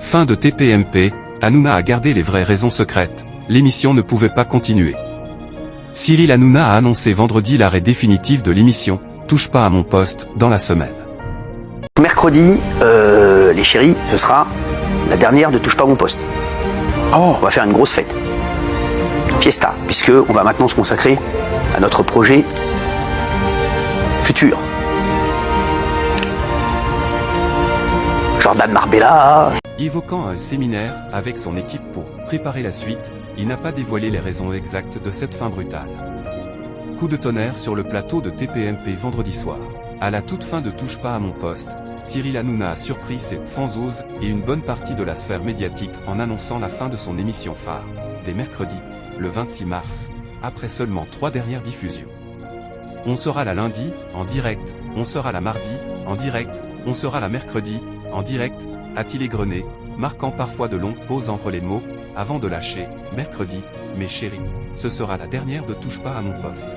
Fin de TPMP, Hanouna a gardé les vraies raisons secrètes, l'émission ne pouvait pas continuer. Cyril Hanouna a annoncé vendredi l'arrêt définitif de l'émission « Touche pas à mon poste » dans la semaine. Mercredi, les chéris, ce sera la dernière de Touche pas à mon poste. On va faire une grosse fête. Fiesta, puisque on va maintenant se consacrer à notre projet futur. Jordan Marbella. Évoquant un séminaire avec son équipe pour préparer la suite, il n'a pas dévoilé les raisons exactes de cette fin brutale. Coup de tonnerre sur le plateau de TPMP vendredi soir. À la toute fin de Touche pas à mon poste, Cyril Hanouna a surpris ses fanzos et une bonne partie de la sphère médiatique en annonçant la fin de son émission phare, dès mercredi, le 26 mars, après seulement 3 dernières diffusions. On sera la lundi, en direct, on sera la mardi, en direct, on sera la mercredi, en direct, a-t-il égrené, marquant parfois de longues pauses entre les mots, avant de lâcher, mercredi, mes chéris, ce sera la dernière de Touche pas à mon poste.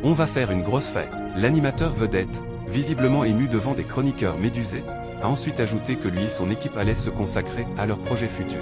On va faire une grosse fête. L'animateur vedette, visiblement ému devant des chroniqueurs médusés, a ensuite ajouté que lui et son équipe allaient se consacrer à leur projet futur.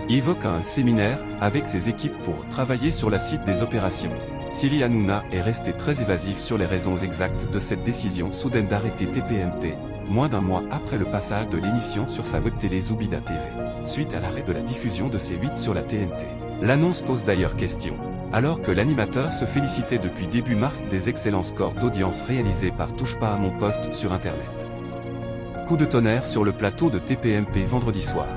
Il évoque un séminaire avec ses équipes pour travailler sur la suite des opérations. Cyril Hanouna est resté très évasif sur les raisons exactes de cette décision soudaine d'arrêter TPMP, moins d'un mois après le passage de l'émission sur sa web-télé Zoubida TV, suite à l'arrêt de la diffusion de C8 sur la TNT. L'annonce pose d'ailleurs question. Alors que l'animateur se félicitait depuis début mars des excellents scores d'audience réalisés par Touche pas à mon poste sur Internet. Coup de tonnerre sur le plateau de TPMP vendredi soir.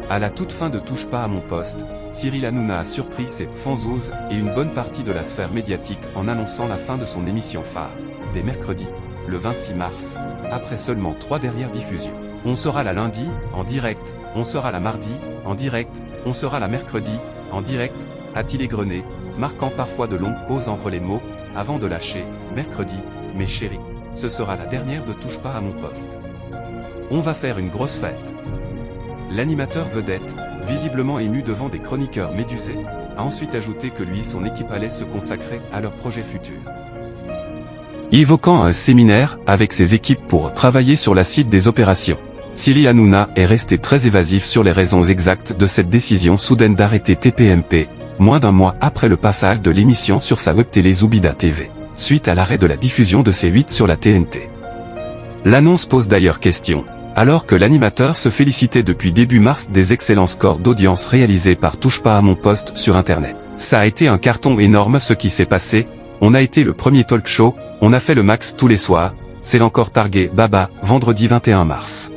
À la toute fin de Touche pas à mon poste, Cyril Hanouna a surpris ses fanzos et une bonne partie de la sphère médiatique en annonçant la fin de son émission phare, dès mercredi, le 26 mars, après seulement 3 dernières diffusions. On sera la lundi, en direct, on sera la mardi, en direct, on sera la mercredi, en direct, a-t-il égrené, marquant parfois de longues pauses entre les mots, avant de lâcher, mercredi, mes chéris, ce sera la dernière de Touche pas à mon poste. On va faire une grosse fête. L'animateur vedette, visiblement ému devant des chroniqueurs médusés, a ensuite ajouté que lui et son équipe allaient se consacrer à leur projet futur. Évoquant un séminaire avec ses équipes pour travailler sur la suite des opérations, Cyril Hanouna est resté très évasif sur les raisons exactes de cette décision soudaine d'arrêter TPMP, moins d'un mois après le passage de l'émission sur sa web-télé Zoubida TV, suite à l'arrêt de la diffusion de C8 sur la TNT. L'annonce pose d'ailleurs question. Alors que l'animateur se félicitait depuis début mars des excellents scores d'audience réalisés par Touche pas à mon poste sur Internet. Ça a été un carton énorme ce qui s'est passé, on a été le premier talk show, on a fait le max tous les soirs, c'est encore targué Baba, vendredi 21 mars.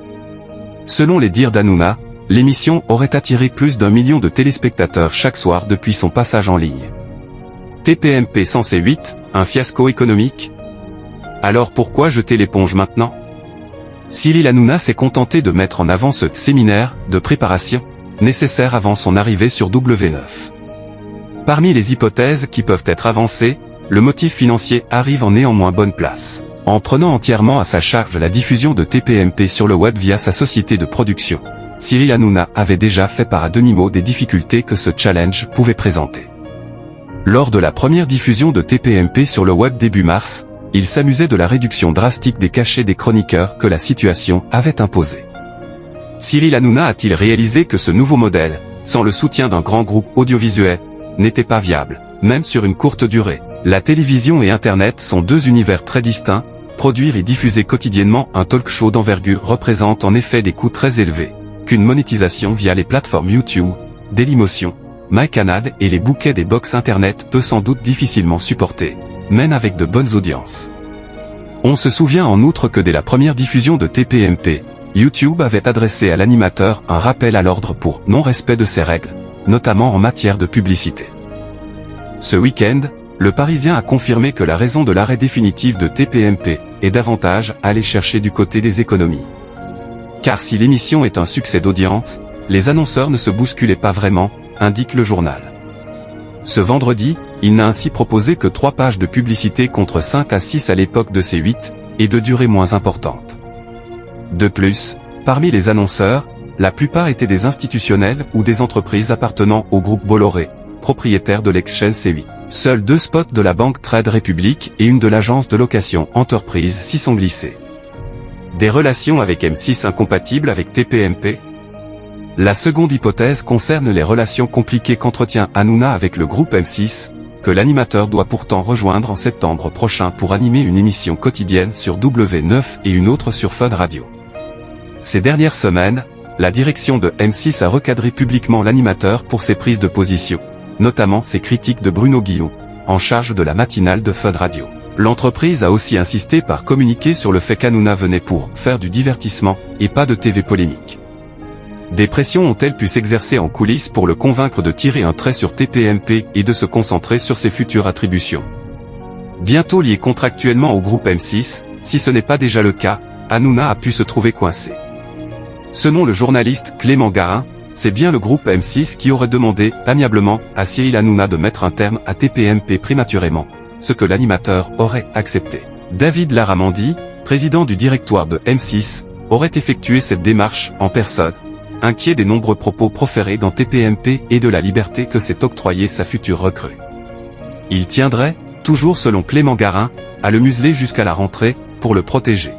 Selon les dires d'Hanouna, l'émission aurait attiré plus d'1 million de téléspectateurs chaque soir depuis son passage en ligne. TPMP sans C8, un fiasco économique? Alors pourquoi jeter l'éponge maintenant? Cyril Hanouna s'est contenté de mettre en avant ce séminaire de préparation, nécessaire avant son arrivée sur W9. Parmi les hypothèses qui peuvent être avancées, le motif financier arrive en néanmoins bonne place. En prenant entièrement à sa charge la diffusion de TPMP sur le web via sa société de production, Cyril Hanouna avait déjà fait part à demi-mot des difficultés que ce challenge pouvait présenter. Lors de la première diffusion de TPMP sur le web début mars, il s'amusait de la réduction drastique des cachets des chroniqueurs que la situation avait imposé. Cyril Hanouna a-t-il réalisé que ce nouveau modèle, sans le soutien d'un grand groupe audiovisuel, n'était pas viable, même sur une courte durée? La télévision et Internet sont deux univers très distincts. Produire et diffuser quotidiennement un talk show d'envergure représente en effet des coûts très élevés, qu'une monétisation via les plateformes YouTube, Dailymotion, MyCanal et les bouquets des box Internet peut sans doute difficilement supporter, même avec de bonnes audiences. On se souvient en outre que dès la première diffusion de TPMP, YouTube avait adressé à l'animateur un rappel à l'ordre pour non-respect de ses règles, notamment en matière de publicité. Ce week-end, Le Parisien a confirmé que la raison de l'arrêt définitif de TPMP est davantage à aller chercher du côté des économies. Car si l'émission est un succès d'audience, les annonceurs ne se bousculaient pas vraiment, indique le journal. Ce vendredi, il n'a ainsi proposé que 3 pages de publicité contre 5 à 6 à l'époque de C8, et de durée moins importante. De plus, parmi les annonceurs, la plupart étaient des institutionnels ou des entreprises appartenant au groupe Bolloré, propriétaire de l'ex-chaîne C8. Seuls 2 spots de la banque Trade Republic et une de l'agence de location Enterprise s'y sont glissés. Des relations avec M6 incompatibles avec TPMP? La seconde hypothèse concerne les relations compliquées qu'entretient Hanouna avec le groupe M6, que l'animateur doit pourtant rejoindre en septembre prochain pour animer une émission quotidienne sur W9 et une autre sur Fun Radio. Ces dernières semaines, la direction de M6 a recadré publiquement l'animateur pour ses prises de position, notamment ses critiques de Bruno Guillon, en charge de la matinale de Fun Radio. L'entreprise a aussi insisté par communiquer sur le fait qu'Hanouna venait pour faire du divertissement et pas de TV polémique. Des pressions ont-elles pu s'exercer en coulisses pour le convaincre de tirer un trait sur TPMP et de se concentrer sur ses futures attributions? Bientôt lié contractuellement au groupe M6, si ce n'est pas déjà le cas, Hanouna a pu se trouver coincé. Selon le journaliste Clément Garin, c'est bien le groupe M6 qui aurait demandé amiablement à Cyril Hanouna de mettre un terme à TPMP prématurément, ce que l'animateur aurait accepté. David Larramendy, président du directoire de M6, aurait effectué cette démarche en personne, inquiet des nombreux propos proférés dans TPMP et de la liberté que s'est octroyée sa future recrue. Il tiendrait, toujours selon Clément Garin, à le museler jusqu'à la rentrée, pour le protéger.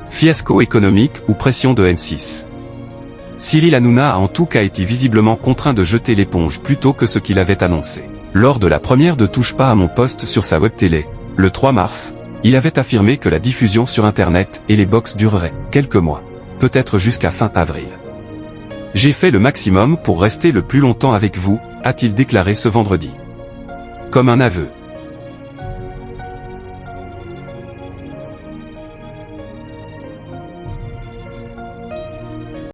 Fiasco économique ou pression de M6. Cyril Hanouna a en tout cas été visiblement contraint de jeter l'éponge plus tôt que ce qu'il avait annoncé. Lors de la première de Touche pas à mon poste sur sa web télé, le 3 mars, il avait affirmé que la diffusion sur Internet et les box durerait quelques mois, peut-être jusqu'à fin avril. J'ai fait le maximum pour rester le plus longtemps avec vous, a-t-il déclaré ce vendredi. Comme un aveu.